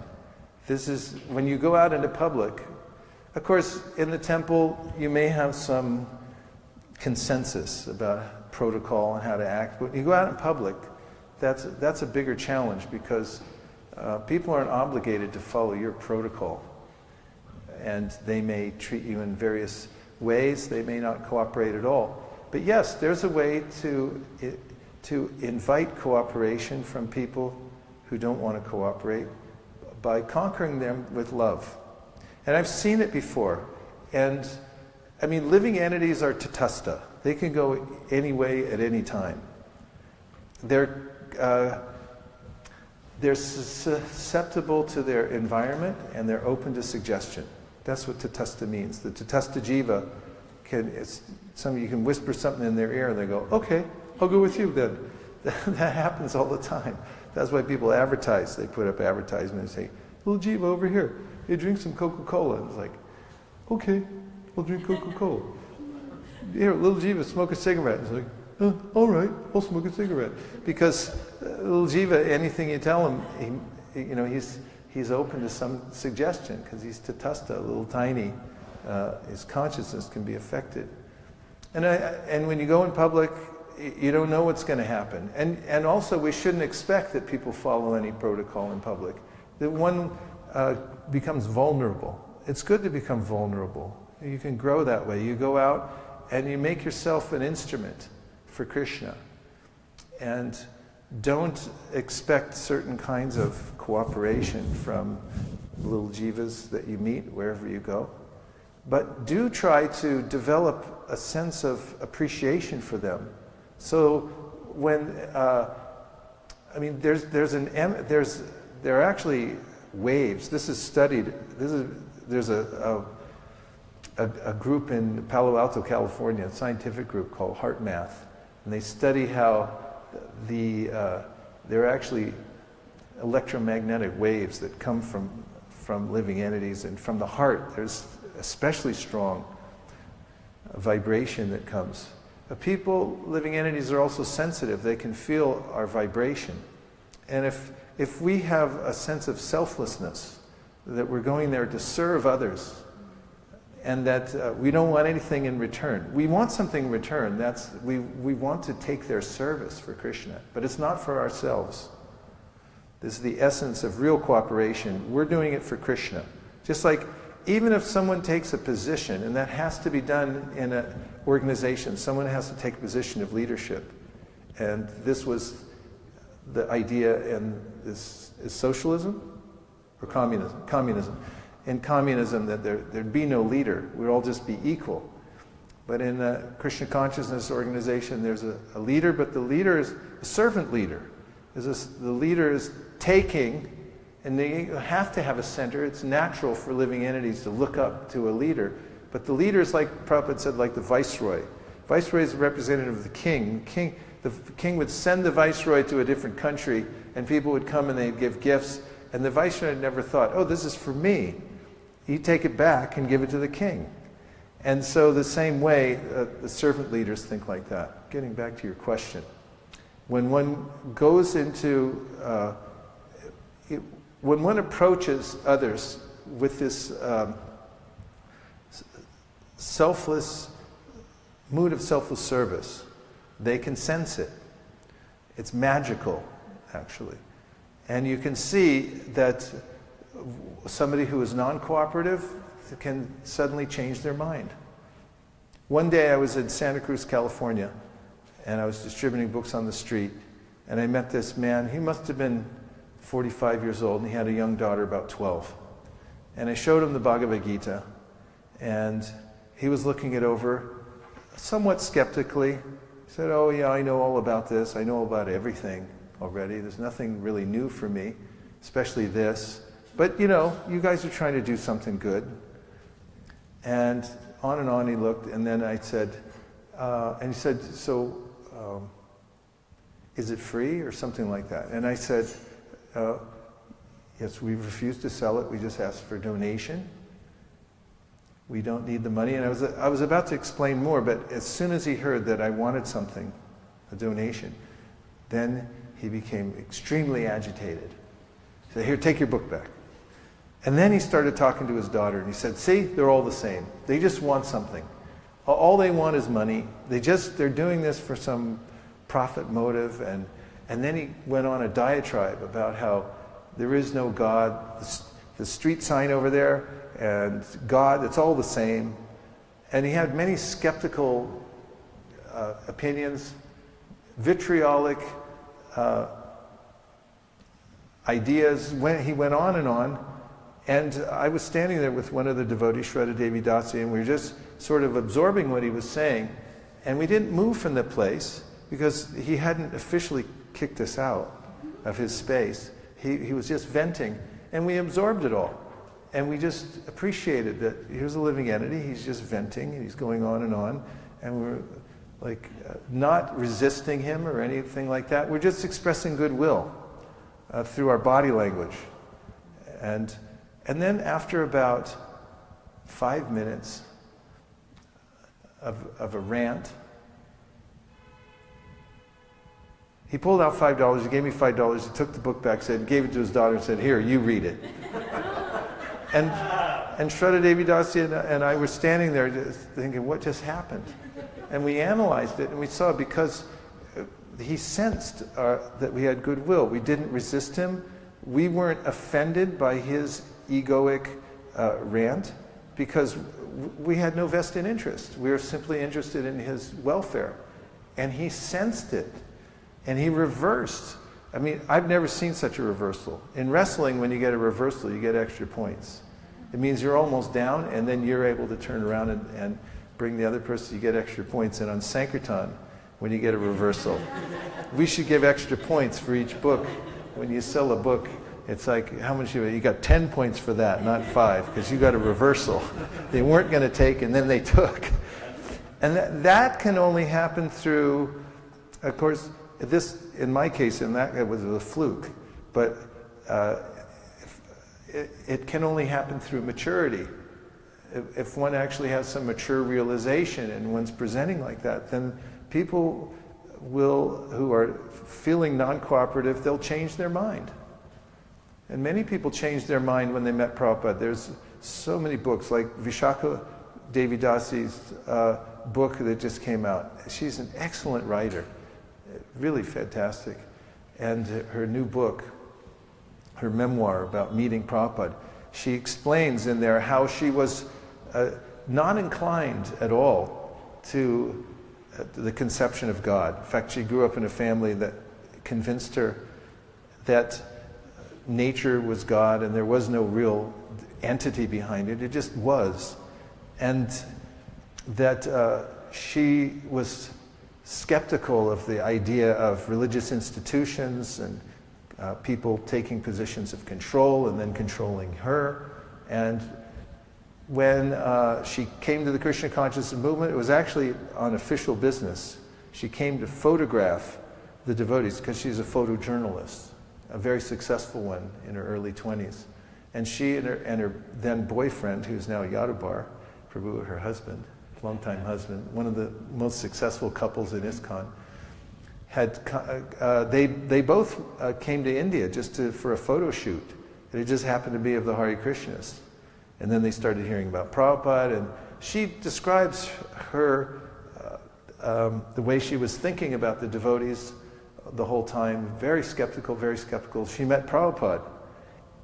This is, when you go out into public, of course, in the temple, you may have some consensus about protocol and how to act. But when you go out in public, that's a bigger challenge, because people aren't obligated to follow your protocol. And they may treat you in various ways. They may not cooperate at all. But yes, there's a way to invite cooperation from people who don't want to cooperate by conquering them with love. And I've seen it before. And I mean, living entities are tatastha. They can go any way at any time. They're susceptible to their environment, and they're open to suggestion. That's what tatastha means. The tatastha jiva you can whisper something in their ear and they go, okay, I'll go with you then. That happens all the time. That's why people advertise. They put up advertisements and say, little jiva over here, hey, drink some Coca-Cola. And it's like, okay, I'll drink Coca-Cola. Here, little jiva, smoke a cigarette. It's like, all right, I'll smoke a cigarette. Because little jiva, anything you tell him, he's open to some suggestion, because he's tatastha, a little tiny. His consciousness can be affected. And when you go in public, you don't know what's going to happen. And also, we shouldn't expect that people follow any protocol in public. That one becomes vulnerable. It's good to become vulnerable. You can grow that way. You go out and you make yourself an instrument for Krishna. And don't expect certain kinds of cooperation from little jivas that you meet wherever you go. But do try to develop a sense of appreciation for them. So when, there are actually waves. This is studied. There's a group in Palo Alto, California, a scientific group called Heart Math, and they study how there are actually electromagnetic waves that come from living entities, and from the heart there's especially strong vibration that comes. People, living entities, are also sensitive. They can feel our vibration. And if we have a sense of selflessness, that we're going there to serve others, and that we don't want anything in return. We want something in return. We want to take their service for Krishna, but it's not for ourselves. This is the essence of real cooperation. We're doing it for Krishna. Just like, even if someone takes a position, and that has to be done in an organization, someone has to take a position of leadership. And this was the idea in this is socialism or communism? Communism. In communism, that there'd be no leader. We'd all just be equal. But in the Krishna consciousness organization, there's a leader, but the leader is a servant leader. The leader is taking, and they have to have a center. It's natural for living entities to look up to a leader. But the leader is, like Prabhupada said, like the viceroy. Viceroy is a representative of the king. The king would send the viceroy to a different country, and people would come and they'd give gifts. And the viceroy never thought, oh, this is for me. He'd take it back and give it to the king. And so the same way, the servant leaders think like that. Getting back to your question. When one goes into, when one approaches others with this selfless mood of selfless service, they can sense it. It's magical, actually. And you can see that somebody who is non-cooperative can suddenly change their mind. One day I was in Santa Cruz, California, and I was distributing books on the street, and I met this man. He must have been 45 years old, and he had a young daughter about 12. And I showed him the Bhagavad Gita, and he was looking it over somewhat skeptically. He said, oh yeah, I know all about this. I know about everything already. There's nothing really new for me, especially this. But you know, you guys are trying to do something good. And on he looked, and then I said, and he said, so is it free or something like that? And I said, yes, we refused to sell it. We just asked for donation. We don't need the money. And I was about to explain more, but as soon as he heard that I wanted something, a donation, then he became extremely agitated. He said, here, take your book back. And then he started talking to his daughter, and he said, see, they're all the same. They just want something. All they want is money. They're doing this for some profit motive. And then he went on a diatribe about how there is no God, the street sign over there, and God, it's all the same. And he had many skeptical opinions, vitriolic ideas. He went on. And I was standing there with one of the devotees, Shraddha Devi Dasa, and we were just sort of absorbing what he was saying. And we didn't move from the place because he hadn't officially kicked us out of his space. He was just venting, and we absorbed it all. And we just appreciated that here's a living entity, he's just venting, and he's going on, and we're like not resisting him or anything like that. We're just expressing goodwill through our body language. And then after about 5 minutes of a rant, he pulled out $5, he gave me $5, he took the book back, gave it to his daughter and said, here, you read it. and Shraddha Devi Dasi and I were standing there just thinking, what just happened? And we analyzed it, and we saw because he sensed that we had goodwill. We didn't resist him. We weren't offended by his egoic rant because we had no vested interest. We were simply interested in his welfare. And he sensed it. And he reversed. I mean, I've never seen such a reversal. In wrestling, when you get a reversal, you get extra points. It means you're almost down, and then you're able to turn around and bring the other person, you get extra points. And on Sankirtan, when you get a reversal, we should give extra points for each book. When you sell a book, it's like, how much you got 10 points for that, not 5, because you got a reversal. They weren't going to take, and then they took. And that can only happen through, of course, this, in my case, and that was a fluke, but it can only happen through maturity. If one actually has some mature realization and one's presenting like that, then people who are feeling non-cooperative, they'll change their mind. And many people changed their mind when they met Prabhupada. There's so many books, like Vaisesika Devi Dasi's book that just came out. She's an excellent writer, really fantastic. And her new book, her memoir about meeting Prabhupada, she explains in there how she was not inclined at all to the conception of God. In fact, she grew up in a family that convinced her that nature was God and there was no real entity behind it. It just was. And that she was skeptical of the idea of religious institutions and people taking positions of control and then controlling her. And when she came to the Krishna consciousness movement, it was actually on official business. She came to photograph the devotees because she's a photojournalist, a very successful one in her early 20s. And she and her then boyfriend, who's now Yadabar, Prabhu, her husband, longtime husband, one of the most successful couples in ISKCON, they both came to India just for a photo shoot. It just happened to be of the Hare Krishnas. And then they started hearing about Prabhupada, and she describes her, the way she was thinking about the devotees the whole time, very skeptical, very skeptical. She met Prabhupada,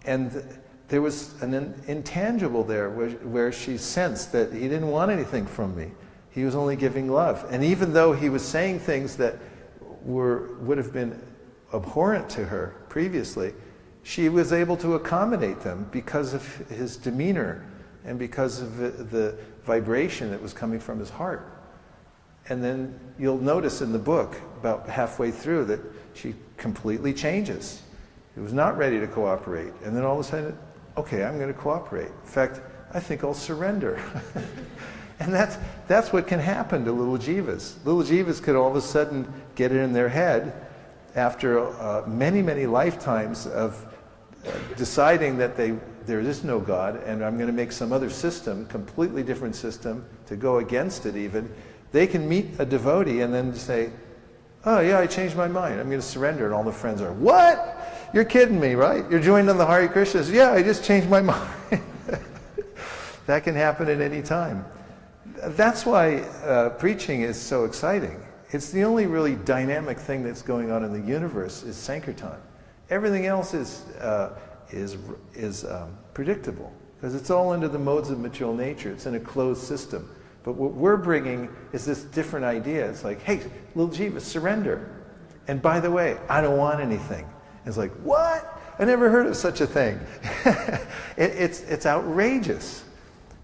and there was an intangible there where she sensed that he didn't want anything from me. He was only giving love. And even though he was saying things that would have been abhorrent to her previously, she was able to accommodate them because of his demeanor and because of the vibration that was coming from his heart. And then you'll notice in the book, about halfway through, that she completely changes. He was not ready to cooperate. And then all of a sudden, okay, I'm going to cooperate. In fact, I think I'll surrender. And that's what can happen to little jivas. Little jivas could all of a sudden get it in their head after many, many lifetimes of deciding that there is no God, and I'm going to make some other system, completely different system, to go against it even. They can meet a devotee and then say, oh yeah, I changed my mind, I'm going to surrender. And all the friends are, what? You're kidding me, right? You're joined on the Hare Krishnas. Yeah, I just changed my mind. That can happen at any time. That's why preaching is so exciting. It's the only really dynamic thing that's going on in the universe is Sankirtan. Everything else is predictable, because it's all under the modes of material nature. It's in a closed system. But what we're bringing is this different idea. It's like, hey, little jiva, surrender. And by the way, I don't want anything. It's like, what? I never heard of such a thing. It's outrageous.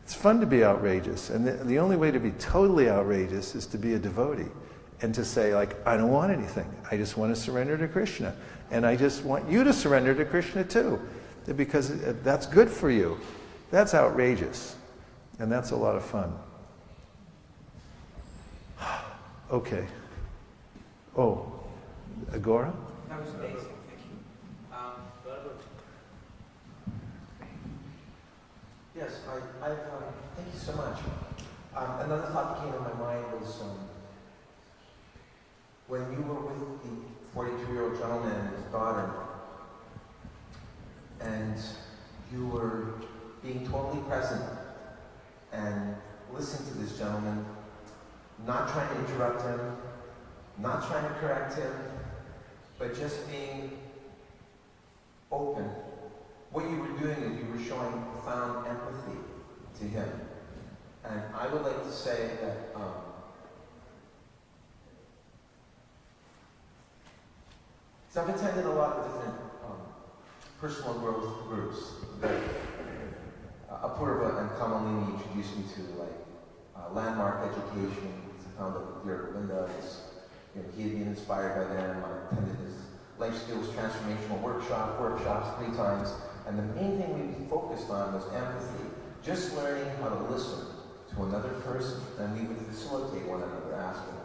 It's fun to be outrageous. And the only way to be totally outrageous is to be a devotee and to say, like, I don't want anything. I just want to surrender to Krishna. And I just want you to surrender to Krishna too, because that's good for you. That's outrageous. And that's a lot of fun. Okay. Oh, Agora? That was amazing. Thank you. Yes, thank you so much. Another thought that came in my mind was when you were with the 42-year-old gentleman and his daughter, and you were being totally present and listening to this gentleman, not trying to interrupt him, not trying to correct him, but just being open. What you were doing is you were showing profound empathy to him. And I would like to say that so I've attended a lot of different personal growth groups that Apurva and Kamalini introduced me to, like Landmark Education. I found out that dear Linda he had been inspired by them. I attended his Life Skills Transformational workshops 3 times. And the main thing we focused on was empathy. Just learning how to listen to another person. And we would facilitate one another, asking,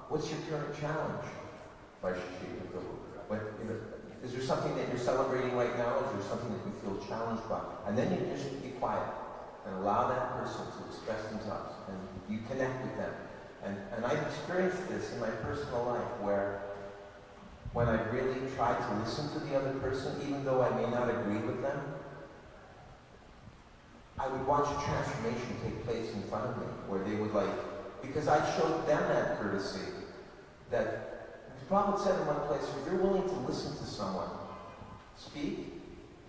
what's your current challenge? Is there something that you're celebrating right now? Is there something that you feel challenged by? And then you just be quiet and allow that person to express themselves. And you connect with them. And I've experienced this in my personal life where when I really try to listen to the other person, even though I may not agree with them, I would watch a transformation take place in front of me, where they would because I showed them that courtesy, that the Prophet said in one place, if you're willing to listen to someone speak,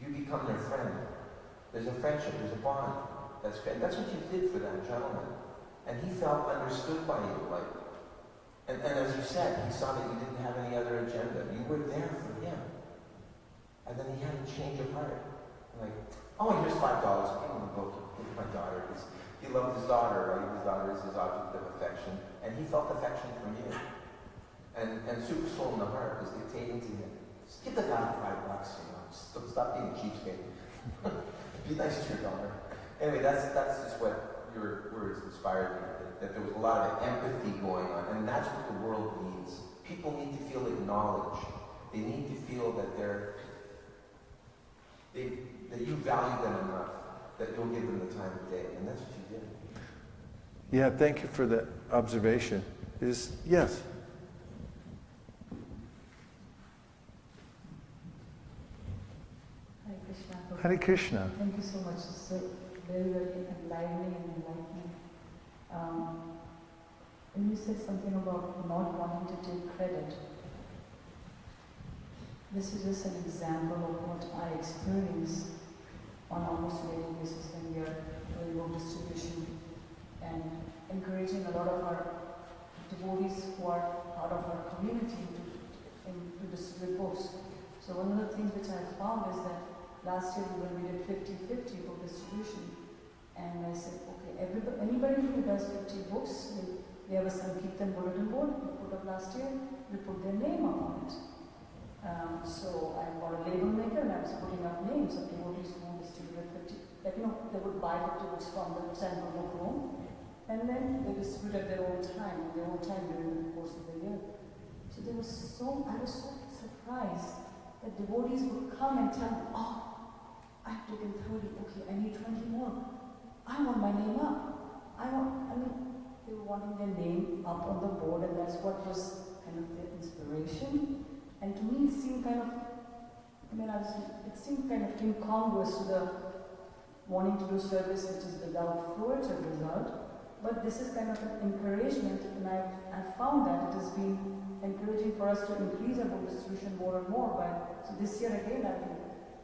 you become their friend. There's a friendship, there's a bond. That's great. That's what you did for that gentleman. And he felt understood by you, and as you said, he saw that you didn't have any other agenda. You were there for him. And then he had a change of heart. Oh, here's $5. Give him a book. Give my daughter. He loved his daughter, right? His daughter is his object of affection. And he felt affection from you. And Super Soul in the Heart was dictating to him. Just give the guy $5, Stop being a cheapskate. Be nice to your daughter. Anyway, that's just what your words inspired me, that there was a lot of empathy going on, and that's what the world needs. People need to feel acknowledged. They need to feel that that you value them enough, that you'll give them the time of day, and that's what you did. Yeah, thank you for that observation. Yes? Hare Krishna. Hare Krishna. Thank you so much. It's very, very enlivening and enlightening. When you said something about not wanting to take credit, this is just an example of what I experience on almost a daily basis when we are doing book distribution and encouraging a lot of our devotees who are part of our community to distribute books. So one of the things which I found is that last year when we did 50-50 book distribution, And I said, okay, anybody who does 50 books, we have a Sankirtan bulletin board we put up last year, we put their name up on it. So I bought a label maker and I was putting up names of devotees who distributed 50, like, they would buy 50 books from the Central Book Room, and then they distributed their own time during the course of the year. So I was so surprised that devotees would come and tell me, oh, I've taken 30, okay, I need 20 more. I want my name up. They were wanting their name up on the board, and that's what was kind of their inspiration. And to me, it seemed kind of, it seemed kind of incongruous to the wanting to do service which is without fruitive result. But this is kind of an encouragement, and I've found that it has been encouraging for us to increase our book distribution more and more. So this year again,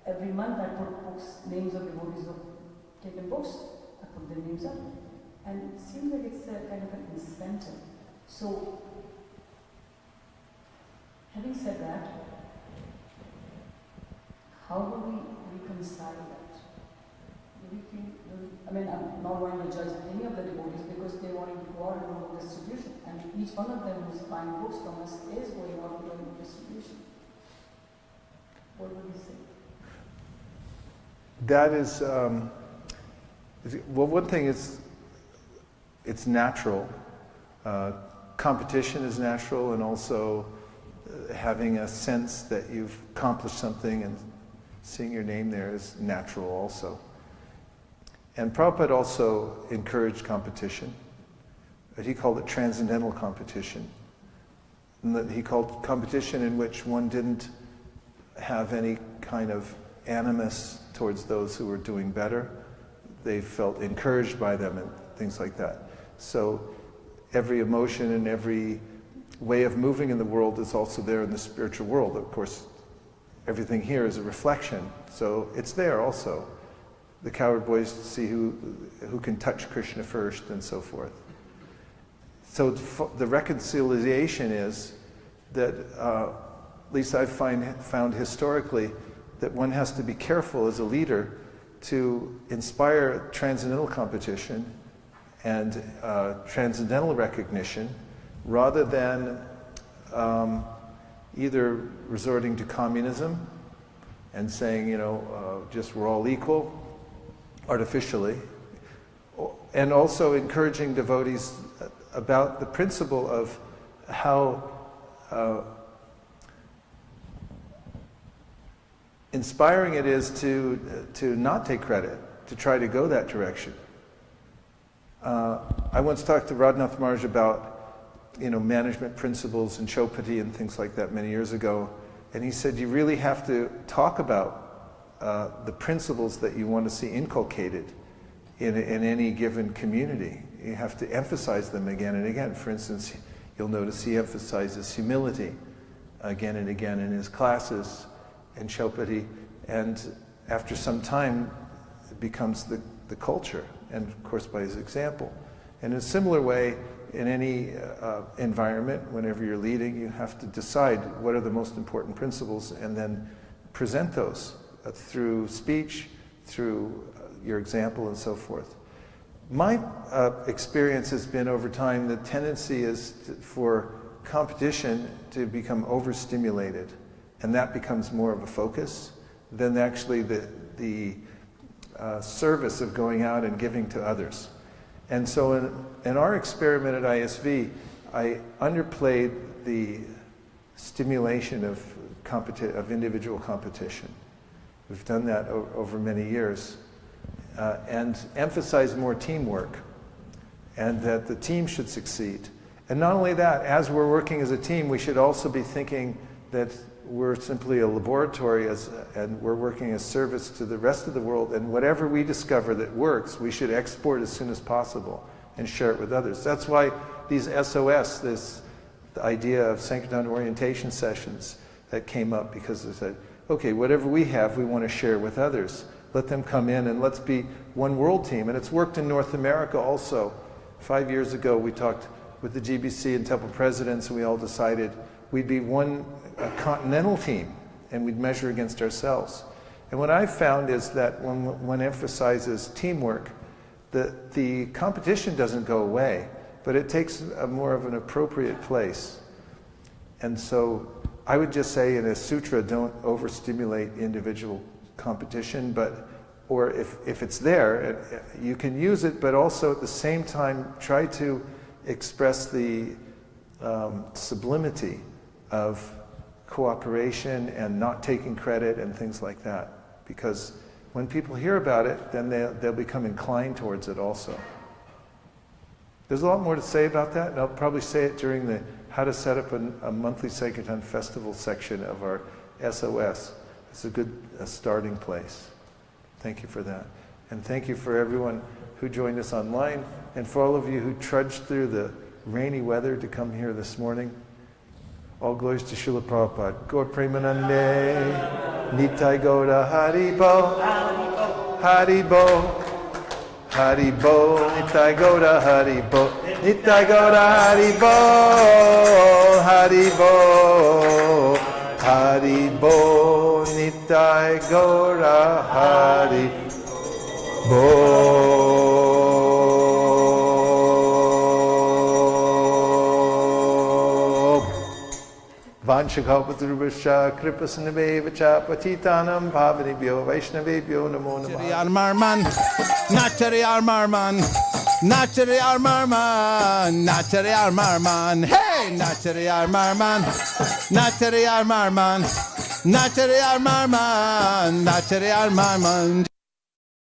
every month I put books, names of devotees who have taken books, I put their names up. And it seems like it's a kind of an incentive. So, having said that, how will we reconcile that? Do we feel, I'm not wanting to judge any of the devotees because they're wanting to go out and do book distribution. And each one of them who's buying books from us is going out and doing book distribution. What would you say? That is, well, one thing is, it's natural. Competition is natural, and also having a sense that you've accomplished something and seeing your name there is natural also. And Prabhupada also encouraged competition, but he called it transcendental competition. And he called competition in which one didn't have any kind of animus towards those who were doing better. They felt encouraged by them and things like that. So every emotion and every way of moving in the world is also there in the spiritual world. Of course, everything here is a reflection, so it's there also. The coward boys see who can touch Krishna first and so forth. So the reconciliation is that, at least I've found historically, that one has to be careful as a leader to inspire transcendental competition and transcendental recognition, rather than either resorting to communism and saying, just we're all equal, artificially, and also encouraging devotees about the principle of how inspiring it is to not take credit, to try to go that direction. I once talked to Radhanath Maharaj about management principles and Chopati and things like that many years ago, and he said you really have to talk about the principles that you want to see inculcated in any given community. You have to emphasize them again and again. For instance, you'll notice he emphasizes humility again and again in his classes and Chopati, and after some time it becomes the culture, and of course by his example. And in a similar way, in any environment, whenever you're leading, you have to decide what are the most important principles and then present those through speech, through your example, and so forth. My experience has been over time, the tendency is for competition to become overstimulated, and that becomes more of a focus than actually the service of going out and giving to others. And so in our experiment at ISV, I underplayed the stimulation of individual competition. We've done that over many years, and emphasized more teamwork, and that the team should succeed. And not only that, as we're working as a team, we should also be thinking that we're simply a laboratory and we're working as service to the rest of the world, and whatever we discover that works, we should export as soon as possible and share it with others. That's why these SOS, the idea of Sankirtan orientation sessions, that came up, because they said, okay, whatever we have, we want to share with others. Let them come in and let's be one world team. And it's worked in North America also. 5 years ago, we talked with the GBC and temple presidents, and we all decided we'd be a continental team, and we'd measure against ourselves. And what I've found is that when one emphasizes teamwork, the competition doesn't go away, but it takes a more of an appropriate place. And so I would just say in a sutra, don't overstimulate individual competition, or if it's there, you can use it, but also at the same time try to express the sublimity of cooperation and not taking credit and things like that. Because when people hear about it, then they'll become inclined towards it also. There's a lot more to say about that, and I'll probably say it during the how to set up a monthly Sankirtan festival section of our SOS. It's a good starting place. Thank you for that. And thank you for everyone who joined us online, and for all of you who trudged through the rainy weather to come here this morning. All glories to Srila Prabhupada. Gaur Premanande, Nitai Gaura Haribo, Haribo, Haribo, Nitai Gaura Haribo, Nitai Gaura Haribo, Haribo, Haribo, Nitai Gaura Haribo. Vanchakalpatarubhascha kripasanabhevacha patitanam bhavanibhyo vaishnavebhyo namo namaha. Marman, Natari Marman, Natari Marman, Natari Marman, hey, Natari Marman, Natari Marman, Natari Marman, Natari Marman.